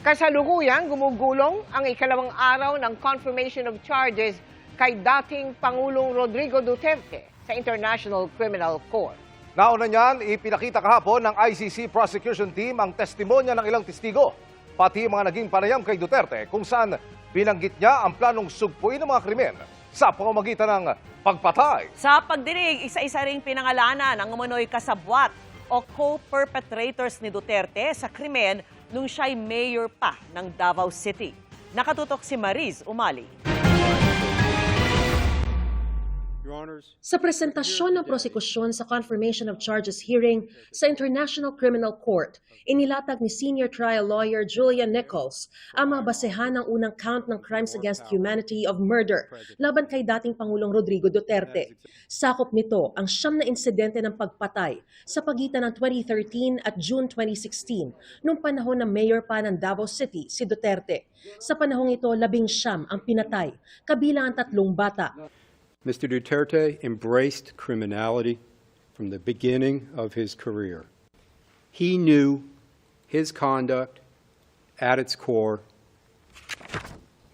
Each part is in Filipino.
Kasalukuyang gumugulong ang ikalawang araw ng confirmation of charges kay dating Pangulong Rodrigo Duterte sa International Criminal Court. Nauna niyan, ipinakita kahapon ng ICC prosecution team ang testimonya ng ilang testigo, pati mga naging panayam kay Duterte kung saan binanggit niya ang planong sugpuin ng mga krimen sa pamamagitan ng pagpatay. Sa pagdinig, isa-isa ring pinangalanan ang umano'y kasabwat o co-perpetrators ni Duterte sa krimen nung siya'y mayor pa ng Davao City. Nakatutok si Mariz Umali. Sa presentasyon ng prosekusyon sa confirmation of charges hearing sa International Criminal Court, inilatag ni senior trial lawyer Julia Nichols ang mga basehan ng unang count ng crimes against humanity of murder laban kay dating Pangulong Rodrigo Duterte. Sakop nito ang 9 na insidente ng pagpatay sa pagitan ng 2013 at June 2016 nung panahon ng mayor pa ng Davao City si Duterte. Sa panahong ito, 19 ang pinatay, kabilang ang 3 bata. Mr. Duterte embraced criminality from the beginning of his career. He knew his conduct at its core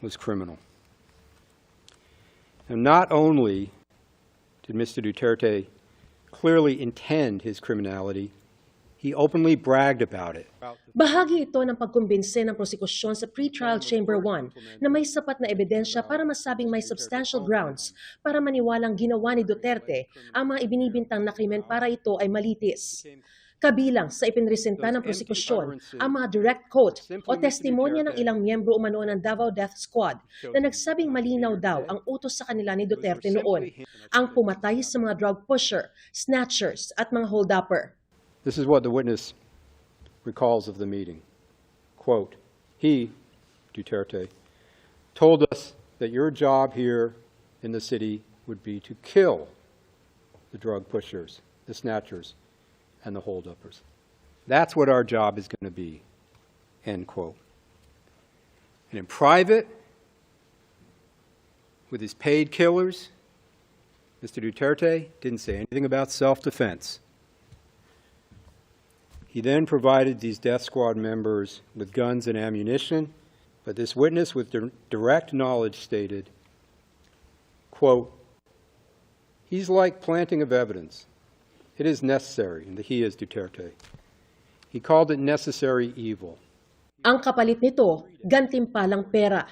was criminal. And not only did Mr. Duterte clearly intend his criminality, he openly bragged about it. Bahagi ito ng pagkumbinse ng prosekusyon sa Pretrial Chamber 1 na may sapat na ebidensya para masabing may substantial grounds para maniwalang ginawa ni Duterte ang mga ibinibintang na krimen para ito ay malitis. Kabilang sa ipinresenta ng prosekusyon ang mga direct quote o testimonya ng ilang miyembro umano ng Davao Death Squad na nagsabing malinaw daw ang utos sa kanila ni Duterte noon, ang pumatay sa mga drug pusher, snatchers at mga hold-upper. This is what the witness recalls of the meeting. Quote, he, Duterte, told us that your job here in the city would be to kill the drug pushers, the snatchers, and the hold-uppers. That's what our job is going to be, end quote. And in private, with his paid killers, Mr. Duterte didn't say anything about self-defense. He then provided these death squad members with guns and ammunition, but this witness with direct knowledge stated, quote, he's like planting of evidence. It is necessary, and the he is Duterte. He called it necessary evil. Ang kapalit nito, gantimpalang pera.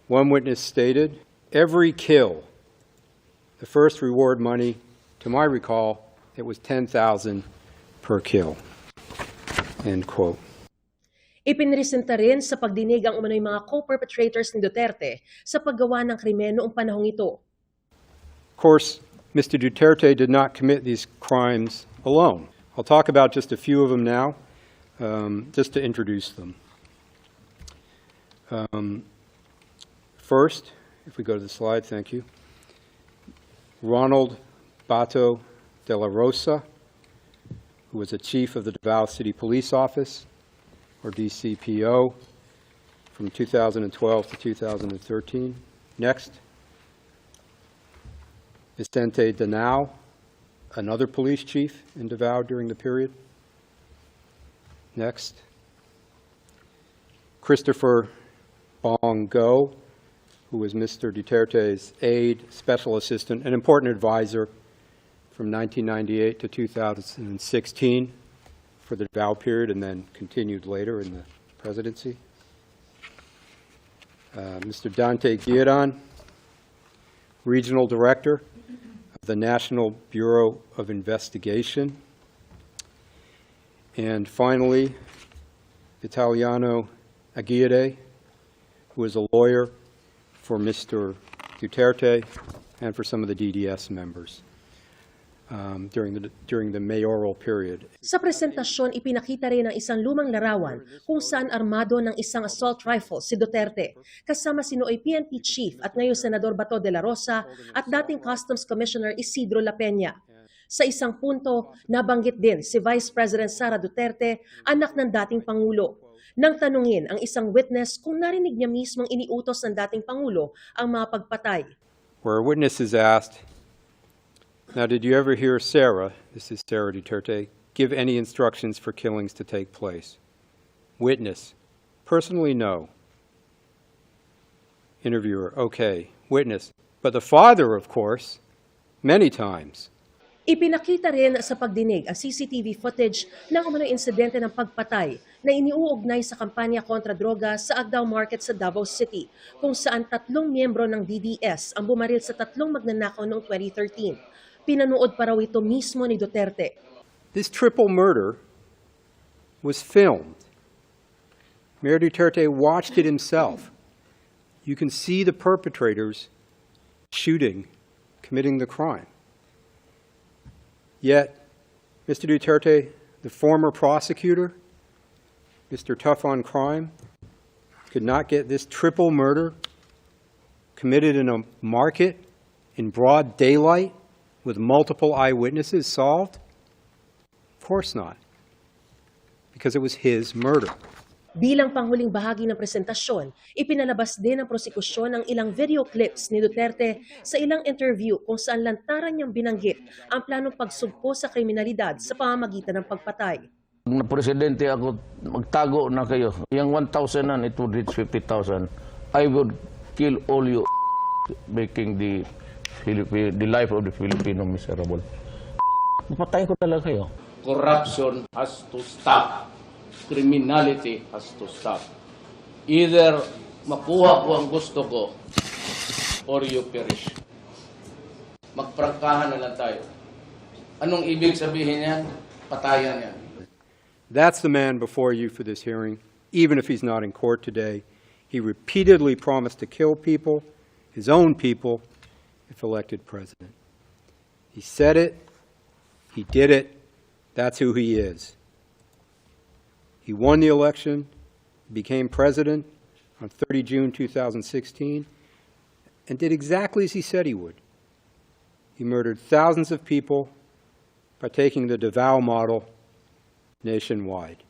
One witness stated, every kill, the first reward money, to my recall, it was $10,000 per kill. End quote. Ipinresenta rin sa pagdinig ang umano'y mga co-perpetrators ni Duterte sa paggawa ng krimen noong panahong ito. Of course, Mr. Duterte did not commit these crimes alone. I'll talk about just a few of them now, just to introduce them. First, if we go to the slide, thank you. Ronald Bato de la Rosa, who was a chief of the Davao City Police Office, or DCPO, from 2012 to 2013. Next, Vicente Danao, another police chief in Davao during the period. Next, Christopher Bongo, who was Mr. Duterte's aide, special assistant, an important advisor from 1998 to 2016 for the Davao period and then continued later in the presidency. Mr. Dante Guiaran, Regional Director of the National Bureau of Investigation. And finally, Vitaliano Aguirre, who is a lawyer for Mr. Duterte and for some of the DDS members. During the mayoral period. Sa presentasyon, ipinakita rin ang isang lumang larawan kung saan armado ng isang assault rifle si Duterte, kasama si nooy PNP Chief at ngayon Senador Bato de la Rosa at dating Customs Commissioner Isidro La Peña. Sa isang punto, nabanggit din si Vice President Sara Duterte, anak ng dating Pangulo. Nang tanungin ang isang witness kung narinig niya mismong iniutos ng dating Pangulo ang mga pagpatay. Where a witness is asked, now, did you ever hear Sarah, this is Sarah Duterte, give any instructions for killings to take place? Witness, Personally, no. Interviewer, okay. Witness, but the father, of course, many times. Ipinakita rin sa pagdinig ang CCTV footage ng umano'y insidente ng pagpatay na iniuugnay sa kampanya kontra droga sa Agdao Market sa Davao City, kung saan 3 miyembro ng DDS ang bumaril sa 3 magnanakaw noong 2013. Pinanood pa raw ito mismo ni Duterte. This triple murder was filmed. Mayor Duterte watched it himself. You can see the perpetrators shooting, committing the crime. Yet, Mr. Duterte, the former prosecutor, Mr. Tough on Crime, could not get this triple murder committed in a market in broad daylight with multiple eyewitnesses solved? Of course not, because it was his murder. Bilang panghuli bahagi ng presentasyon, ipinalabas din ng prosekusyon ang ilang video clips ni Duterte sa ilang interview kung saan lantaran niyang binanggit ang planong pagsugpo sa kriminalidad sa pamamagitan ng pagpatay. Na presidente ako, magtago na kayo. Yung 1,000 nan, it would reach 50,000. I would kill all you making the life of the Filipino miserable. Mapatay ko talaga kayo. Corruption has to stop. Criminality has to stop. Either makuha ko ang gusto ko or you perish. Magprangkahan na lang tayo. Anong ibig sabihin yan? Patayan yan. That's the man before you for this hearing, even if he's not in court today. He repeatedly promised to kill people, his own people, if elected president. He said it, he did it, that's who he is. He won the election, became president on 30 June 2016, and did exactly as he said he would. He murdered thousands of people by taking the Davao model nationwide.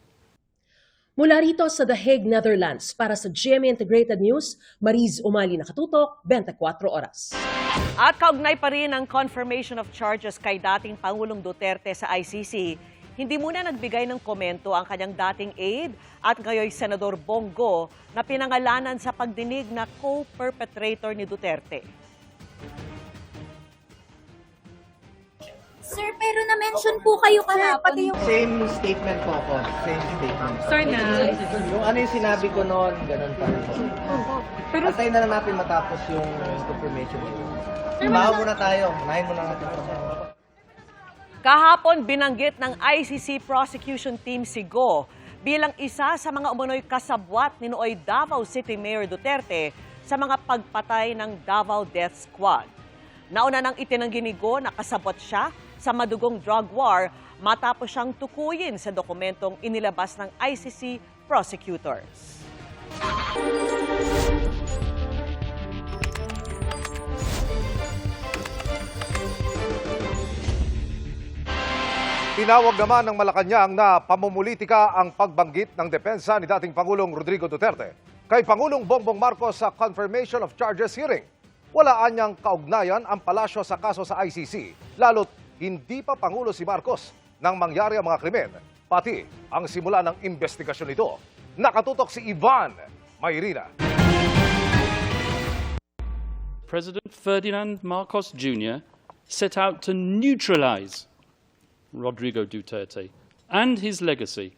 Mula rito sa The Hague, Netherlands, para sa GMA Integrated News, Mariz Umali nakatutok, 24 oras. At kaugnay pa rin ang confirmation of charges kay dating Pangulong Duterte sa ICC, hindi muna nagbigay ng komento ang kanyang dating aide at ngayon Senador Bongo na pinangalanan sa pagdinig na co-perpetrator ni Duterte. Sir, pero na-mention po kayo kahapon. Same statement po ako. Same statement. Sir, na. Yung ano yung sinabi ko noon, ganun pa rin. Pero antayin na lang natin matapos yung confirmation. Mahaw muna tayo. Unahin muna natin. Kahapon binanggit ng ICC prosecution team si Go bilang isa sa mga umano'y kasabwat ni nooy Davao City Mayor Duterte sa mga pagpatay ng Davao Death Squad. Nauna nang itinanggi ni Go na kasabwat siya sa madugong drug war matapos siyang tukuyin sa dokumentong inilabas ng ICC prosecutors. Tinawag naman ng Malacanang na pamumulitika ang pagbanggit ng depensa ni dating Pangulong Rodrigo Duterte kay Pangulong Bongbong Marcos sa confirmation of charges hearing. Wala anyang kaugnayan ang palasyo sa kaso sa ICC, lalo't hindi pa Pangulo si Marcos nang mangyari ang mga krimen, pati ang simula ng investigasyon nito. Nakatutok si Ivan Mayrina. President Ferdinand Marcos Jr. set out to neutralize Rodrigo Duterte and his legacy.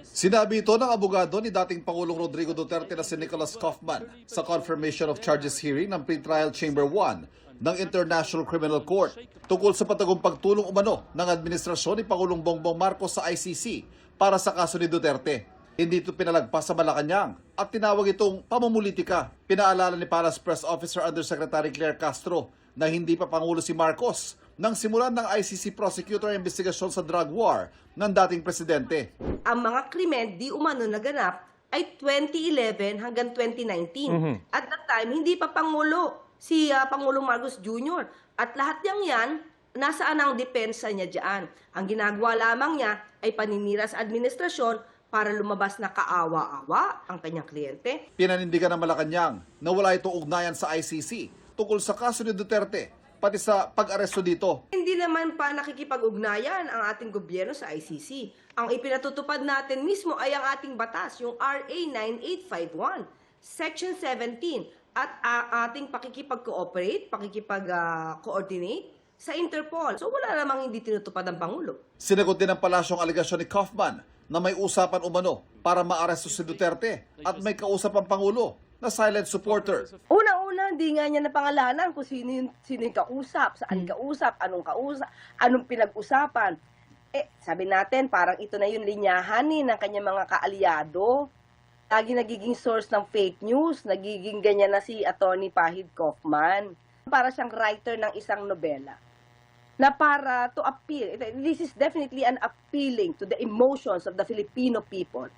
Sinabi ito ng abogado ni dating Pangulong Rodrigo Duterte na si Nicholas Kaufman sa confirmation of charges hearing ng Pre-Trial Chamber 1 ng International Criminal Court tungkol sa patagong pagtulong umano ng administrasyon ni Pangulong Bongbong Marcos sa ICC para sa kaso ni Duterte. Hindi ito pinalagpas sa Malacanang at tinawag itong pamumulitika. Pinaalala ni Palace Press Officer Undersecretary Claire Castro na hindi pa Pangulo si Marcos nang simulan ng ICC prosecutor ang investigasyon sa drug war ng dating presidente. Ang mga krimen di umano naganap ay 2011 hanggang 2019. At that time, hindi pa Pangulo si Pangulong Marcos Jr. At lahat yan, nasaan ang depensa niya dyan? Ang ginagawa lamang niya ay paninira sa administrasyon para lumabas na kaawa-awa ang kanyang kliyente. Pinanindigan ng Malacanang na wala itong ugnayan sa ICC tungkol sa kaso ni Duterte pati sa pag-aresto dito. Hindi naman pa nakikipag-ugnayan ang ating gobyerno sa ICC. Ang ipinatutupad natin mismo ay ang ating batas, yung RA 9851, Section 17, at ating pakikipag-cooperate, pakikipag-coordinate sa Interpol. So wala namang hindi tinutupad ang Pangulo. Sinagot din ng palasyong alegasyon ni Kaufman na may usapan umano para maaresto si Duterte at may kausap ang Pangulo na silent supporter. Una-una, hindi nga niya napangalanan kung sino yung kausap, saan kausap, anong pinag-usapan. Sabi natin, parang ito na yung linyahan ng kanyang mga kaalyado. Lagi nagiging source ng fake news, nagiging ganyan na si Atty. Pahid Kaufman. Para siyang writer ng isang nobela na para to appeal. This is definitely an appealing to the emotions of the Filipino people.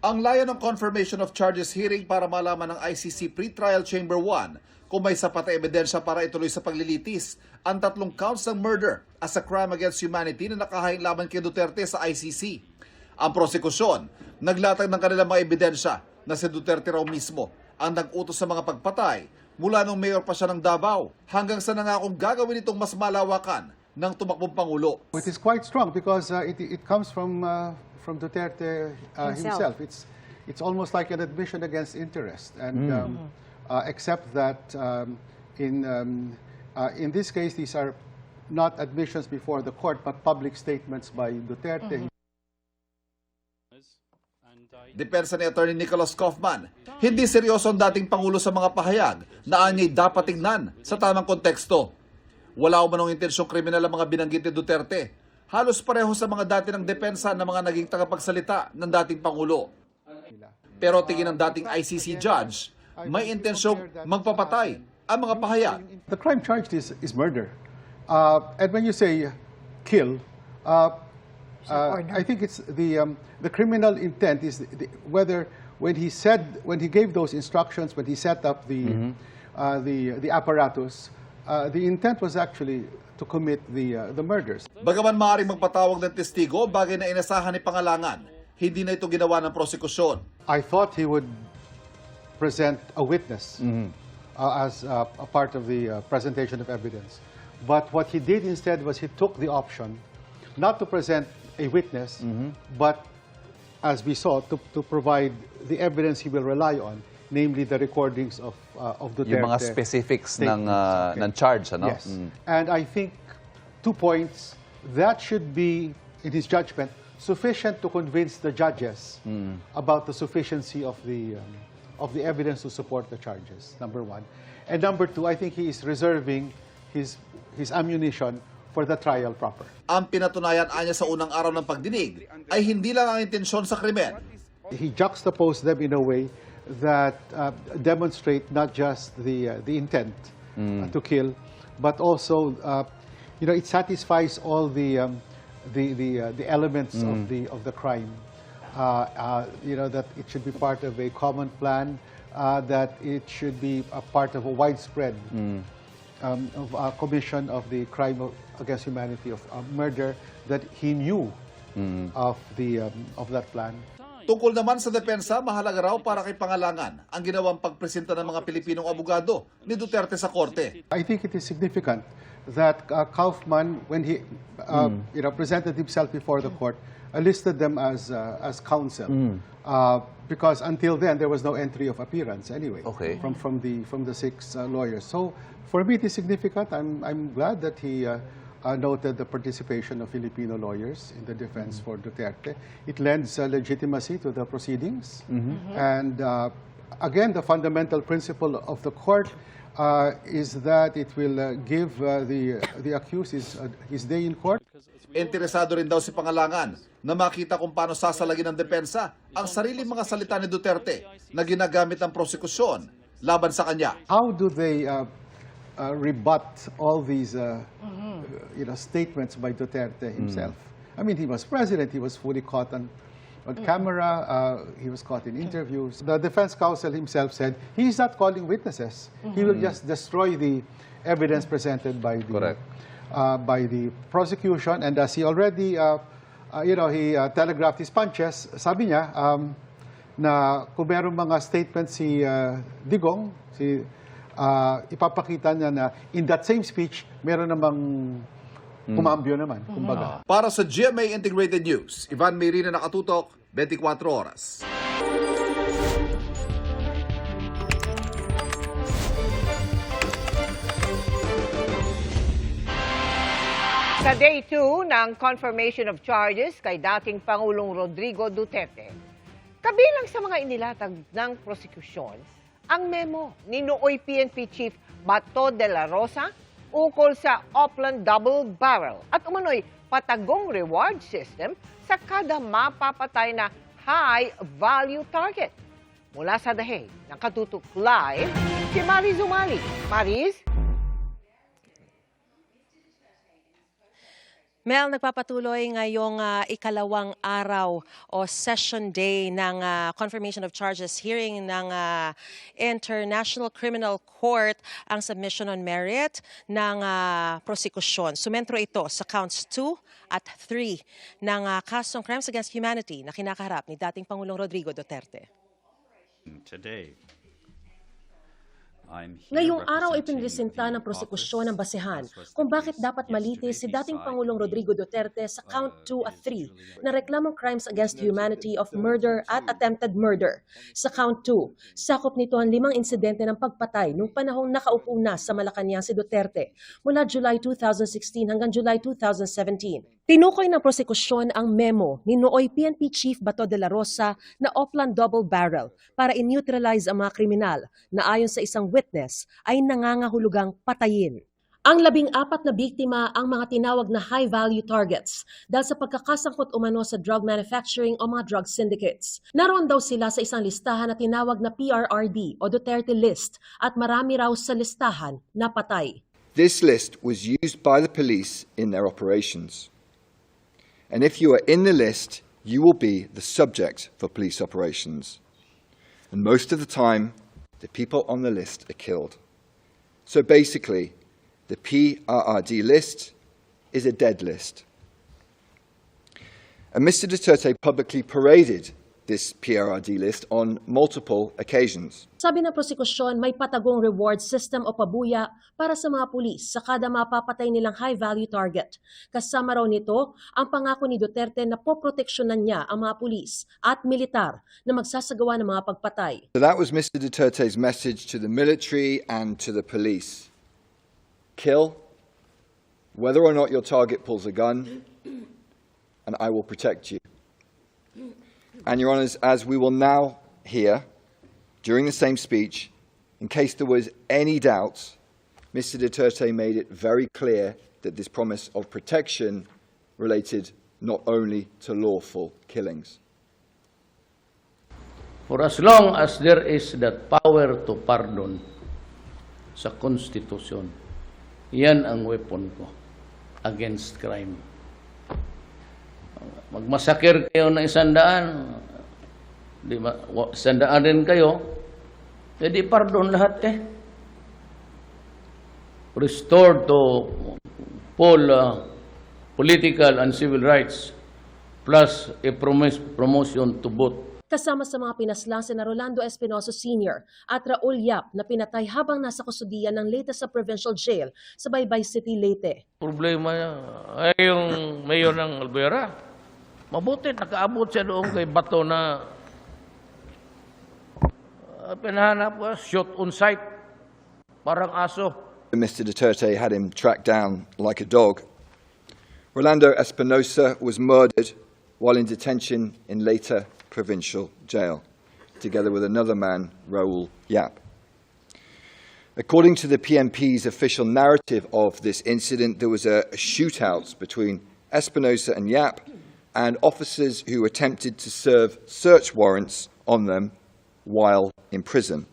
Ang layo ng confirmation of charges hearing para malaman ng ICC Pre-Trial Chamber 1 kung may sapat na ebidensya para ituloy sa paglilitis ang 3 counts ng murder as a crime against humanity na nakahain laban kay Duterte sa ICC. Ang prosekusyon, naglatag ng kanilang mga ebidensya na si Duterte raw mismo ang nag-utos sa mga pagpatay mula nung mayor pa siya ng Davao hanggang sa nangakong gagawin itong mas malawakan ng tumakbong Pangulo. It is quite strong because it comes from Duterte himself. It's almost like an admission against interest, and except that in this case these are not admissions before the court but public statements by Duterte. Depensa ni Atty. Nicholas Kaufman, hindi seryoso ang dating Pangulo sa mga pahayag na anya'y dapat tingnan sa tamang konteksto. Wala umanong intensyong kriminal ang mga binanggit ni Duterte. Halos pareho sa mga dati ng depensa ng mga naging tagapagsalita ng dating Pangulo. Pero tingin ng dating ICC judge, may intensyong magpapatay ang mga pahayag. The crime charged is murder. And when you say kill, I think it's the criminal intent is whether when he gave those instructions, when he set up the apparatus, the intent was actually to commit the murders. Bagaman maaaring magpatawag ng testigo, bagay na inasahan ni Pangalangan, hindi na ito ginawa ng prosekusyon. I thought he would present a witness as a part of the presentation of evidence. But what he did instead was he took the option not to present a witness, but as we saw, to provide the evidence he will rely on, namely the recordings of Duterte. Yung mga specifics ng charge, ano? Yes. And I think 2 points, that should be, in his judgment, sufficient to convince the judges about the sufficiency of the evidence to support the charges, number 1. And number 2, I think he is reserving his ammunition for the trial proper. Ang pinatunayan anya sa unang araw ng pagdinig ay hindi lang ang intensyon sa krimen. He juxtaposed them in a way that demonstrate not just the intent to kill, but also it satisfies all the elements of the crime. That it should be part of a common plan, that it should be a part of a widespread commission of the crime against humanity, of murder, that he knew of that plan. Tungkol naman sa depensa, mahalaga raw para kay Pangalangan ang ginawang pagpresenta ng mga Pilipinong abogado ni Duterte sa korte. I think it is significant that Kaufman, when he presented himself before the court, listed them as counsel, because until then there was no entry of appearance anyway from the 6 lawyers. So for me it is significant. I'm glad that he noted the participation of Filipino lawyers in the defense for Duterte. It lends legitimacy to the proceedings. And again, the fundamental principle of the court is that it will give the accused his day in court. Interesado rin daw si Pangalangan na makita kung paano sasalagin ng depensa ang sariling mga salita ni Duterte na ginagamit ng prosekusyon laban sa kanya. How do they rebut all these statements by Duterte himself? I mean, he was president, he was fully caught on camera, he was caught in interviews. The defense counsel himself said he's not calling witnesses. He will just destroy the evidence presented by the prosecution. And as he already, he telegraphed his punches, sabi niya na kung merong mga statements si Digong, si ipapakita niya na in that same speech, meron namang kumambyo naman, kumbaga. Para sa GMA Integrated News, Ivan Mayrina nakatutok, 24 oras. Sa day 2 ng confirmation of charges kay dating Pangulong Rodrigo Duterte, kabilang sa mga inilatag ng prosekusyon, ang memo ni nooy PNP Chief Bato de la Rosa ukol sa Oplan Double Barrel at umano'y patagong reward system sa kada mapapatay na high-value target. Mula sa The Hague, nakatutok live si Mariz Umali. Mariz? Mel, nagpapatuloy ngayong ikalawang araw o session day ng confirmation of charges hearing ng International Criminal Court ang submission on merit ng prosekusyon. Sumentro ito sa counts 2 at 3 ng kasong crimes against humanity na kinakaharap ni dating Pangulong Rodrigo Duterte. Ngayong araw ay pinresinta ng prosekusyon ng basehan kung bakit dapat malitis si dating Pangulong Rodrigo Duterte sa count 2 at 3 na reklamong crimes against humanity of murder at attempted murder. Sa count 2, sakop nito ang 5 insidente ng pagpatay noong panahong nakaupo na sa Malacanang si Duterte mula July 2016 hanggang July 2017. Tinukoy ng prosekusyon ang memo ni nooy PNP Chief Bato de la Rosa na Oplan Double Barrel para in-neutralize ang mga kriminal na ayon sa isang witness ay nangangahulugang patayin. Ang 14 na biktima ang mga tinawag na high-value targets dahil sa pagkakasangkot umano sa drug manufacturing o mga drug syndicates. Naroon daw sila sa isang listahan na tinawag na PRRD o Duterte List at marami raw sa listahan na patay. This list was used by the police in their operations. And if you are in the list, you will be the subject for police operations. And most of the time, the people on the list are killed. So basically, the PRRD list is a dead list. And Mr. Duterte publicly paraded this PRRD list on multiple occasions. Sabi ng prosekusyon, may patagong reward system o pabuya para sa mga pulis sa kada mapapatay nilang high-value target. Kasama raw nito ang pangako ni Duterte na poproteksyonan niya ang mga pulis at militar na magsasagawa ng mga pagpatay. So that was Mr. Duterte's message to the military and to the police. Kill, whether or not your target pulls a gun, and I will protect you. And Your Honours, as we will now hear during the same speech, in case there was any doubt, Mr. Duterte made it very clear that this promise of protection related not only to lawful killings. For as long as there is that power to pardon sa Konstitusyon, yan ang weapon ko against crime. Magmasakir kayo ng 100, 100 din kayo, edi pardon lahat Restored to full political and civil rights, plus a promotion to both. Kasama sa mga pinaslang sina Rolando Espinoso Sr. at Raul Yap na pinatay habang nasa kustudiyan ng Leyte sa Provincial Jail sa Baybay City, Leyte. Problema niya ay yung mayor ng Albuera. Mabuti, nakaabot siya doon kay Bato na pinahanap ko, shot on sight, parang aso. Mr. Duterte had him tracked down like a dog. Rolando Espinosa was murdered while in detention in Leyte Provincial Jail, together with another man, Raul Yap. According to the PNP's official narrative of this incident, there was a shootout between Espinosa and Yap and officers who attempted to serve search warrants on them while in prison.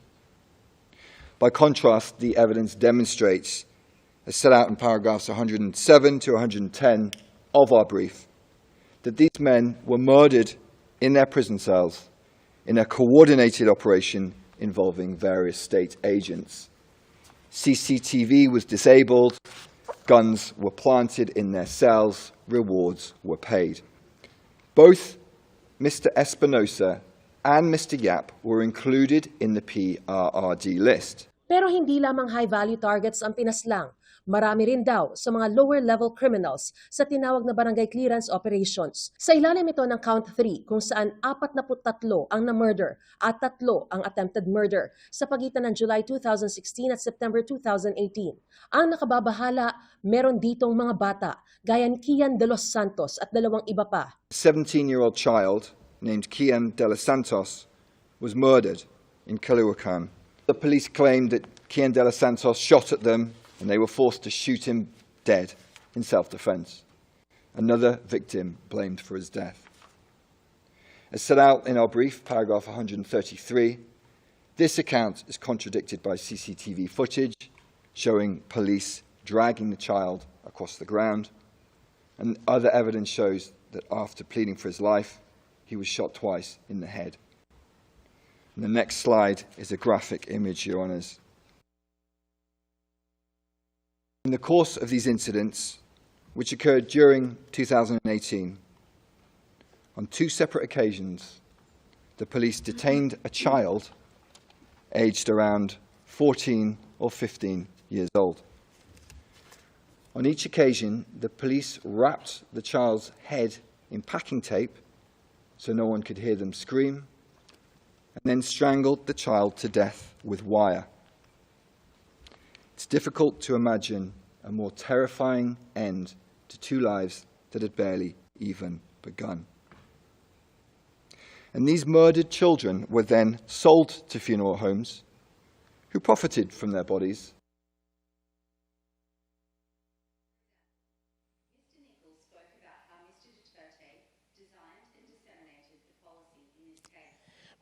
By contrast, the evidence demonstrates, as set out in paragraphs 107 to 110 of our brief, that these men were murdered in their prison cells in a coordinated operation involving various state agents. CCTV was disabled, guns were planted in their cells, rewards were paid. Both Mr. Espinosa and Mr. Yap were included in the PRRD list. Pero hindi lamang high-value targets ang pinaslang. Marami rin daw sa mga lower-level criminals sa tinawag na barangay clearance operations. Sa ilalim ito ng Count 3 kung saan 43 ang na-murder at 3 ang attempted murder sa pagitan ng July 2016 at September 2018. Ang nakababahala, meron ditong mga bata gaya ni Kian de los Santos at 2 iba pa. A 17-year-old child named Kian de los Santos was murdered in Caloocan. The police claimed that Kian de los Santos shot at them and they were forced to shoot him dead in self-defense. Another victim blamed for his death. As set out in our brief, paragraph 133, this account is contradicted by CCTV footage showing police dragging the child across the ground, and other evidence shows that after pleading for his life, he was shot twice in the head. And the next slide is a graphic image, Your Honours. In the course of these incidents, which occurred during 2018, on 2 separate occasions, the police detained a child aged around 14 or 15 years old. On each occasion, the police wrapped the child's head in packing tape so no one could hear them scream, and then strangled the child to death with wire. It's difficult to imagine a more terrifying end to 2 lives that had barely even begun. And these murdered children were then sold to funeral homes, who profited from their bodies.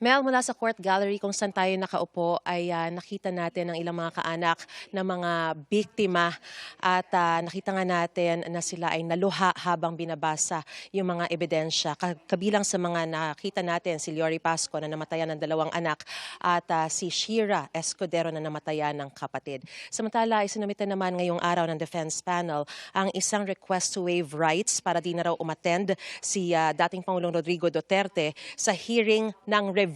Mel, mula sa court gallery kung saan tayo nakaupo ay nakita natin ang ilang mga kaanak ng mga biktima at nakita nga natin na sila ay naluha habang binabasa yung mga ebidensya. Kabilang sa mga nakita natin si Leory Pasco na namatayan ng 2 anak at si Shira Escudero na namatayan ng kapatid. Samantala, isinumite naman ngayong araw ng defense panel ang isang request to waive rights para di na raw umattend si dating Pangulong Rodrigo Duterte sa hearing ng review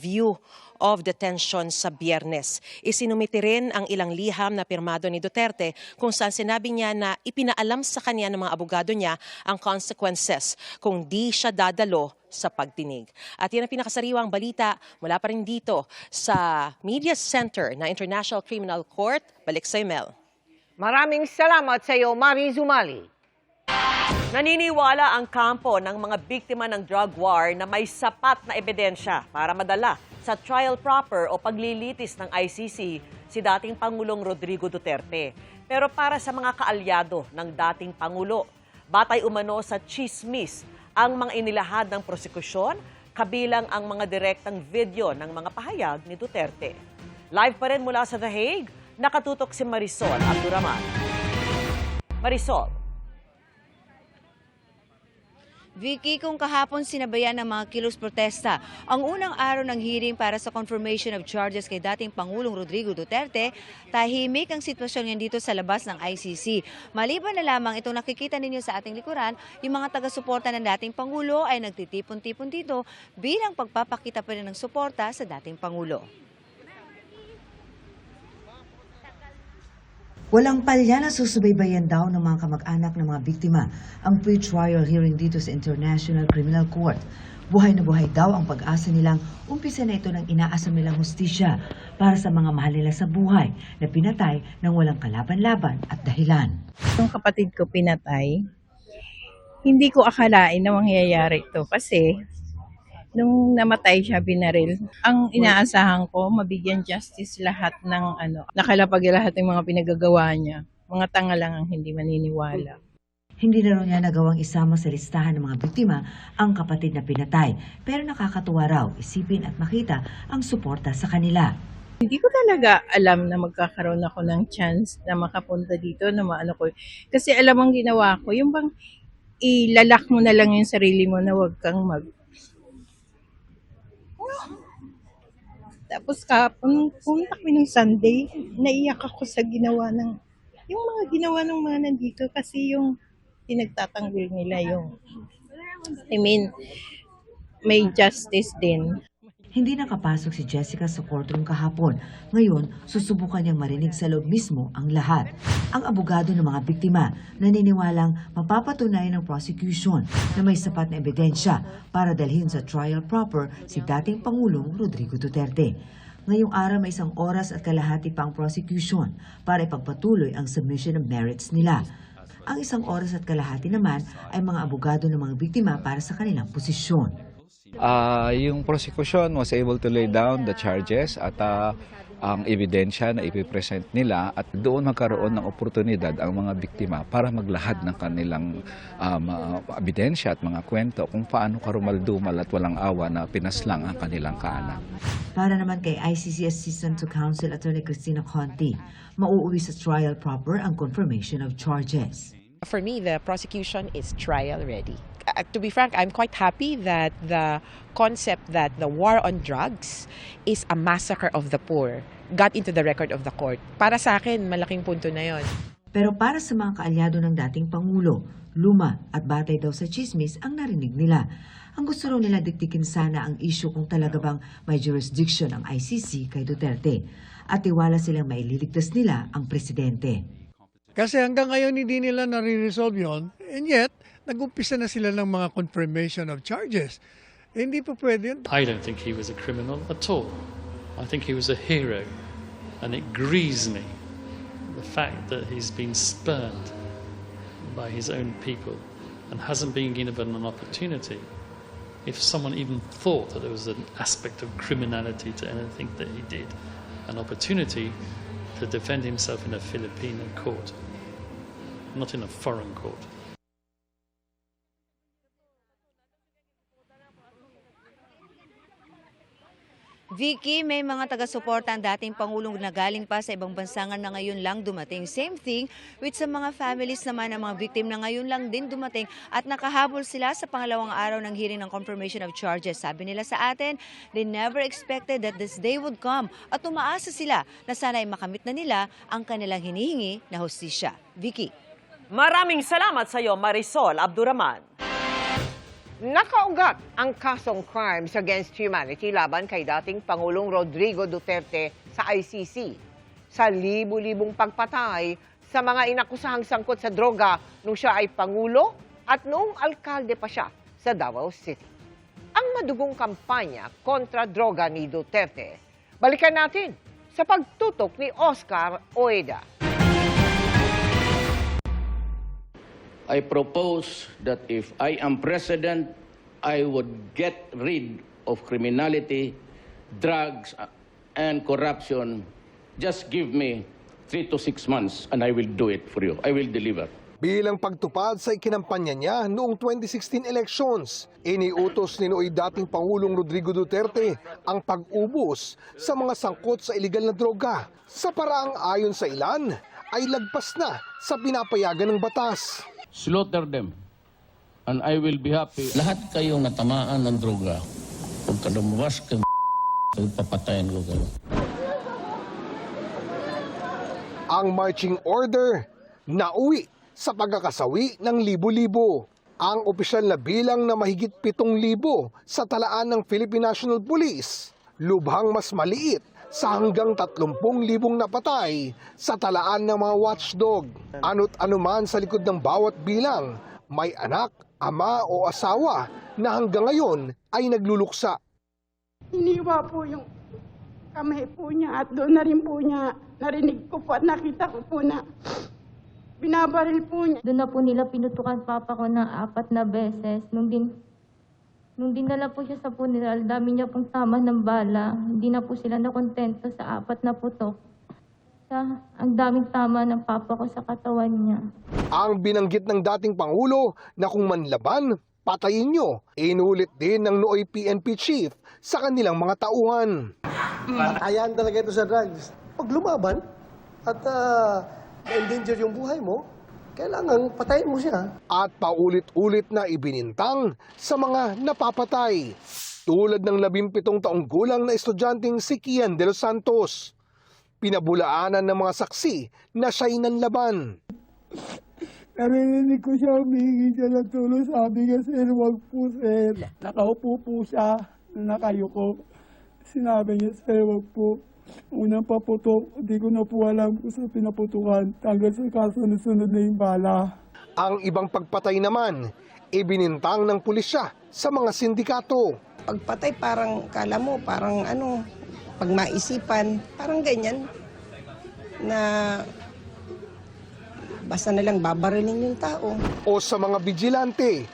of detention sa Biyernes. Isinumite rin ang ilang liham na pirmado ni Duterte kung saan sinabi niya na ipinaalam sa kanya ng mga abogado niya ang consequences kung di siya dadalo sa pagdinig. At yan ang pinakasariwang balita mula pa rin dito sa Media Center na International Criminal Court. Balik sa Mel. Maraming salamat sa iyo, Marie Zumali. Naniniwala ang kampo ng mga biktima ng drug war na may sapat na ebidensya para madala sa trial proper o paglilitis ng ICC si dating Pangulong Rodrigo Duterte. Pero para sa mga kaalyado ng dating Pangulo, batay umano sa chismis ang mga inilahad ng prosekusyon, kabilang ang mga direktang video ng mga pahayag ni Duterte. Live pa rin mula sa The Hague, nakatutok si Marisol Abduraman. Marisol. Vicky, kung kahapon sinabayan ng mga kilos protesta ang unang araw ng hearing para sa confirmation of charges kay dating Pangulong Rodrigo Duterte, tahimik ang sitwasyon ngayon dito sa labas ng ICC. Maliban na lamang itong nakikita ninyo sa ating likuran, yung mga taga-suporta ng dating Pangulo ay nagtitipon-tipon dito bilang pagpapakita pa rin ng suporta sa dating Pangulo. Walang palya na susubaybayan daw ng mga kamag-anak ng mga biktima ang pre-trial hearing dito sa International Criminal Court. Buhay na buhay daw ang pag-asa nilang umpisa na ito ng inaasam nilang hustisya para sa mga mahal nila sa buhay na pinatay ng walang kalaban-laban at dahilan. Yung kapatid ko pinatay, hindi ko akalain na mangyayari ito kasi nung namatay siya, binaril. Ang inaasahan ko, mabigyan justice lahat ng nakalapag lahat ng mga pinagagawa niya. Mga tanga lang ang hindi maniniwala. Hindi na raw niya nagawang isama sa listahan ng mga biktima ang kapatid na pinatay. Pero nakakatuwa raw isipin at makita ang suporta sa kanila. Hindi ko talaga alam na magkakaroon ako ng chance na makapunta dito na maano ko. Kasi alam ang ginawa ko, yung bang ilalak mo na lang yung sarili mo na huwag kang Tapos kapon, punta kami ng Sunday, naiyak ako sa ginawa ng, yung mga ginawa ng mga nandito kasi yung pinagtatanggol nila yung, may justice din. Hindi nakapasok si Jessica sa courtroom kahapon. Ngayon, susubukan niyang marinig sa loob mismo ang lahat. Ang abogado ng mga biktima naniniwalang mapapatunayan ng prosecution na may sapat na ebidensya para dalhin sa trial proper si dating Pangulong Rodrigo Duterte. Ngayong araw may 1 oras at kalahati pa ang prosecution para ipagpatuloy ang submission of merits nila. Ang 1 oras at kalahati naman ay mga abogado ng mga biktima para sa kanilang posisyon. Yung prosecution was able to lay down the charges at ang ebidensya na ipipresent nila at doon magkaroon ng oportunidad ang mga biktima para maglahad ng kanilang ebidensya at mga kwento kung paano karumaldumal at walang awa na pinaslang ang kanilang kaanak. Para naman kay ICC Assistant to Counsel Attorney Cristina Conti, mauuwi sa trial proper ang confirmation of charges. For me, the prosecution is trial ready. To be frank, I'm quite happy that the concept that the war on drugs is a massacre of the poor got into the record of the court. Para sa akin, malaking punto na yon. Pero para sa mga kaalyado ng dating Pangulo, luma at batay daw sa chismis ang narinig nila. Ang gusto raw nila diktikin sana ang issue kung talaga bang may jurisdiction ang ICC kay Duterte at tiwala silang maililigtas nila ang presidente. Kasi hanggang ngayon hindi nila nare-resolve yun, and yet, nag-umpisa na sila ng mga confirmation of charges. Hindi pa pwede yun. I don't think he was a criminal at all. I think he was a hero. And it grieves me, the fact that he's been spurned by his own people and hasn't been given an opportunity. If someone even thought that there was an aspect of criminality to anything that he did, an opportunity to defend himself in a Filipino court, not in a foreign court. Vicky, may mga taga-suporta ang dating Pangulong na galing pa sa ibang bansa na ngayon lang dumating. Same thing with sa mga families naman ng mga victim na ngayon lang din dumating at nakahabol sila sa pangalawang araw ng hearing ng confirmation of charges. Sabi nila sa atin, they never expected that this day would come at umaasa sila na sana ay makamit na nila ang kanilang hinihingi na hustisya. Vicky. Maraming salamat sa iyo, Marisol Abduraman. Nakaugat ang kasong crimes against humanity laban kay dating Pangulong Rodrigo Duterte sa ICC. Sa libu-libong pagpatay sa mga inakusahang sangkot sa droga nung siya ay Pangulo at noong alkalde pa siya sa Davao City. Ang madugong kampanya kontra droga ni Duterte. Balikan natin sa pagtutok ni Oscar Oeda. I propose that if I am president, I would get rid of criminality, drugs, and corruption. Just give me 3 to 6 months and I will do it for you. I will deliver. Bilang pagtupad sa ikinampanya niya noong 2016 elections, iniutos ni nooy dating Pangulong Rodrigo Duterte ang pag-ubos sa mga sangkot sa iligal na droga. Sa paraang ayon sa ilan, ay lagpas na sa pinapayagan ng batas. Slaughter them and I will be happy. Lahat kayong natamaan ng droga, kung kadumuwas kayo, papatayin ko kayo. Ang marching order nauwi sa pagkakasawi ng libo-libo. Ang opisyal na bilang na mahigit 7,000 sa talaan ng Philippine National Police, lubhang mas maliit sa hanggang 30,000 napatay sa talaan ng mga watchdog. Ano't anuman sa likod ng bawat bilang, may anak, ama o asawa na hanggang ngayon ay nagluluksa. Iniwa po yung kamay po niya at doon na rin po niya narinig ko po at nakita ko po na binabaril po niya. Doon na po nila pinutukan papa ko ng 4 na beses. Nung dinala po siya sa funeral, dami niya pong tama ng bala. Hindi na po sila nakontento sa 4 na putok. Ang daming tama ng papa ko sa katawan niya. Ang binanggit ng dating Pangulo na kung manlaban, patayin nyo. Inulit din ng nooy PNP chief sa kanilang mga tauhan. Ayan talaga ito sa drugs. Pag lumaban at endanger yung buhay mo, kailangan patayin mo siya. At paulit-ulit na ibinintang sa mga napapatay. Tulad ng 17 taong gulang na estudyanteng si Kian de los Santos. Pinabulaanan ng mga saksi na siya'y nanlaban. Narinig ko siya, humingi siya ng tulong. Sabi niya, sir, wag po, sir. Nakaupo po siya, nakayuko. Sinabi niya, sir, wag po. Unang paputok, di ko na po alam kung saan pinaputukan. Hanggang sa kasunod-sunod na yung bala. Ang ibang pagpatay naman, ibinintang ng pulisya sa mga sindikato. Pagpatay parang, kala mo, parang ano, pag maisipan, parang ganyan, na basta nalang babarilin yung tao. O sa mga vigilante,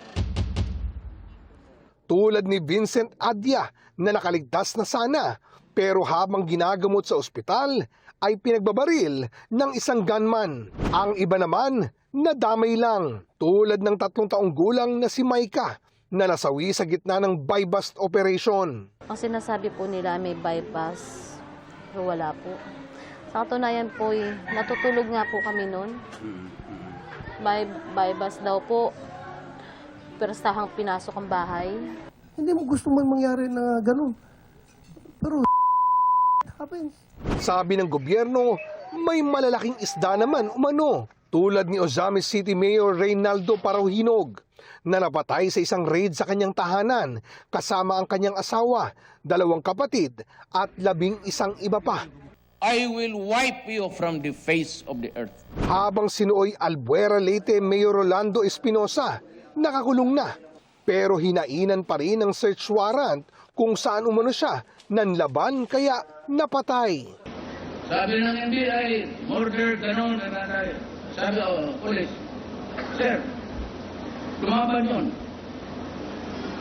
tulad ni Vincent Adya na nakaligtas na sana, pero habang ginagamot sa ospital ay pinagbabaril ng isang gunman. Ang iba naman, nadamay lang, tulad ng 3 taong gulang na si Maika na nasawi sa gitna ng buy-bust operation. Ang sinasabi po nila may bypass, pero wala po. Sa katunayan po, natutulog nga po kami noon. Bypass daw po, pero sahang pinasok ang bahay. Hindi mo gusto man mangyari na ganun. Pero happens. Sabi ng gobyerno, may malalaking isda naman umano. Tulad ni Ozamis City Mayor Reynaldo Parauhinog na napatay sa isang raid sa kanyang tahanan kasama ang kanyang asawa, 2 kapatid at 11 iba pa. I will wipe you from the face of the earth. Habang sinuoy Albuera Leyte Mayor Rolando Espinosa, nakakulong na. Pero hinainan pa rin ng search warrant kung saan umano siya nanlaban kaya napatay. Sabi ng NBI, murder, ganon, sabi police, sir, lumaban yun.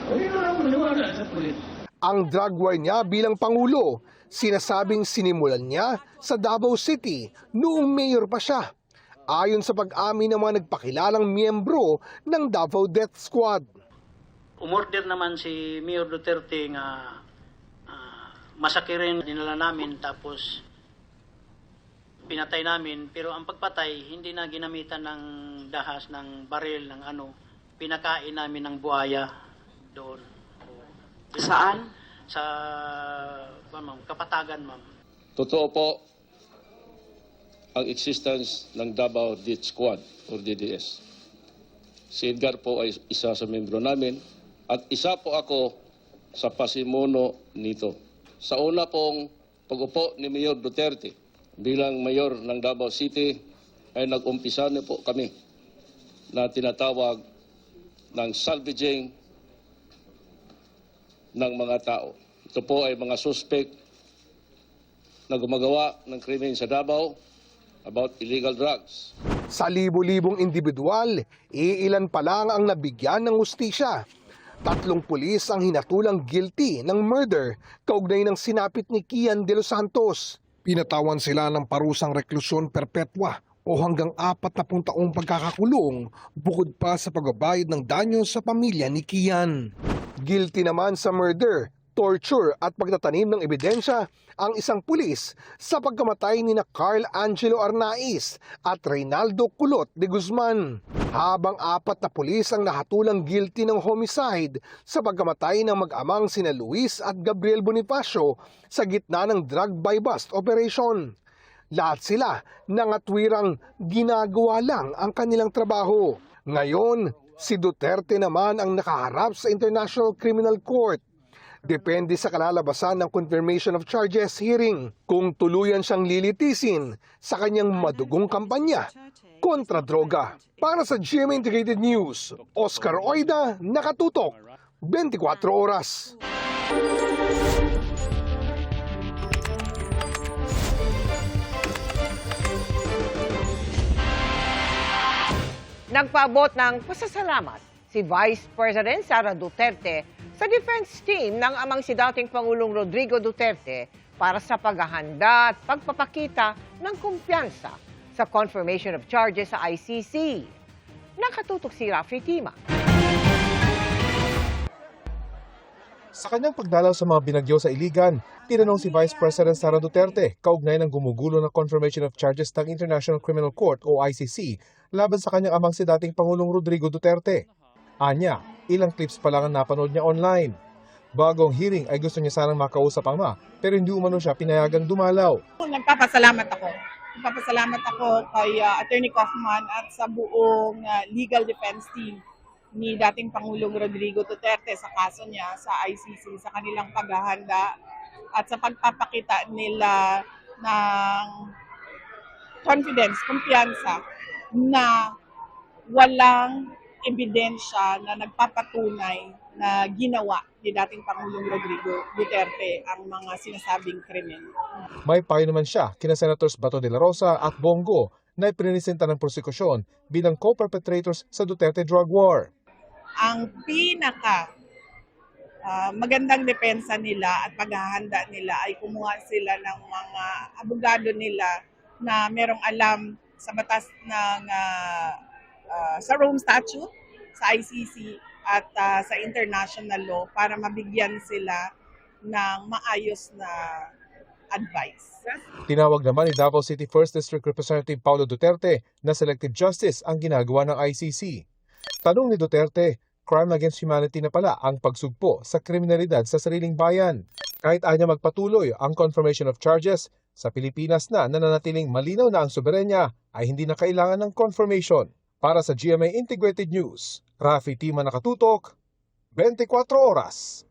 O yun lang maniwala sa police. Ang drug war niya bilang Pangulo, sinasabing sinimulan niya sa Davao City noong mayor pa siya. Ayon sa pag-amin ng mga nagpakilalang miyembro ng Davao Death Squad. Umorder naman si Mayor Duterte nga masakirin dinala namin tapos pinatay namin, pero ang pagpatay hindi na ginamitan ng dahas ng baril ng ano, pinakain namin ng buhaya doon. Saan? Sa ma'am, Kapatagan, ma'am. Totoo po ang existence ng Davao Death Squad or DDS. Si Edgar po ay isa sa membro namin at isa po ako sa pasimuno nito. Sa una pong pag-upo ni Mayor Duterte bilang mayor ng Davao City ay nag-umpisa na po kami na tinatawag ng salvaging ng mga tao. Ito po ay mga suspect na gumagawa ng krimen sa Davao about illegal drugs. Sa libo-libong individual, iilan pa lang ang nabigyan ng hustisya. 3 pulis ang hinatulang guilty ng murder kaugnay ng sinapit ni Kian de los Santos. Pinatawan sila ng parusang reklusyon perpetua o hanggang 40 taong pagkakakulong bukod pa sa pagbabayad ng danyo sa pamilya ni Kian. Guilty naman sa murder, torture at pagtatanim ng ebidensya ang isang pulis sa pagkamatay ni na Carl Angelo Arnaiz at Reynaldo Culot de Guzman. Habang 4 na pulis ang nahatulang guilty ng homicide sa pagkamatay ng mag-amang sina Luis at Gabriel Bonifacio sa gitna ng drug buy-bust operation. Lahat sila nangatwirang ginagawa lang ang kanilang trabaho. Ngayon, si Duterte naman ang nakaharap sa International Criminal Court. Depende sa kalalabasan ng confirmation of charges hearing kung tuluyan siyang lilitisin sa kanyang madugong kampanya kontra droga. Para sa GMA Integrated News, Oscar Oida, nakatutok, 24 oras. Nagpaabot ng pasasalamat si Vice President Sara Duterte sa defense team ng amang si dating Pangulong Rodrigo Duterte para sa paghahanda at pagpapakita ng kumpiyansa sa confirmation of charges sa ICC. Nakatutok si Rafi Tima. Sa kanyang pagdalaw sa mga binagyo sa Iligan, tinanong si Vice President Sara Duterte kaugnay ng gumugulo na confirmation of charges ng International Criminal Court o ICC laban sa kanyang amang si dating Pangulong Rodrigo Duterte. Anya, ilang clips pa lang ang napanood niya online. Bagong hearing ay gusto niya sanang makausap ang ama, pero hindi umano siya pinayagang dumalaw. Nagpapasalamat ako kay Attorney Kaufman at sa buong legal defense team ni dating Pangulong Rodrigo Duterte sa kaso niya sa ICC, sa kanilang paghahanda at sa pagpapakita nila ng confidence, kumpiyansa na walang ebidensya na nagpapatunay na ginawa ni dating Pangulong Rodrigo Duterte ang mga sinasabing krimen. May payo naman siya kina Senators Bato de la Rosa at Bongo na ipininisenta ng prosekusyon bilang co-perpetrators sa Duterte drug war. Ang pinaka magandang depensa nila at paghahanda nila ay kumuha sila ng mga abogado nila na merong alam sa batas ng sa Rome Statute, sa ICC at sa international law para mabigyan sila ng maayos na advice. Tinawag naman ni Davao City 1st District Representative Paulo Duterte na selective justice ang ginagawa ng ICC. Tanong ni Duterte, crime against humanity na pala ang pagsugpo sa kriminalidad sa sariling bayan. Kahit anya magpatuloy ang confirmation of charges, sa Pilipinas na nananatiling malinaw na ang soberenya ay hindi na kailangan ng confirmation. Para sa GMA Integrated News, Rafi Tima Nakatutok, 24 Oras.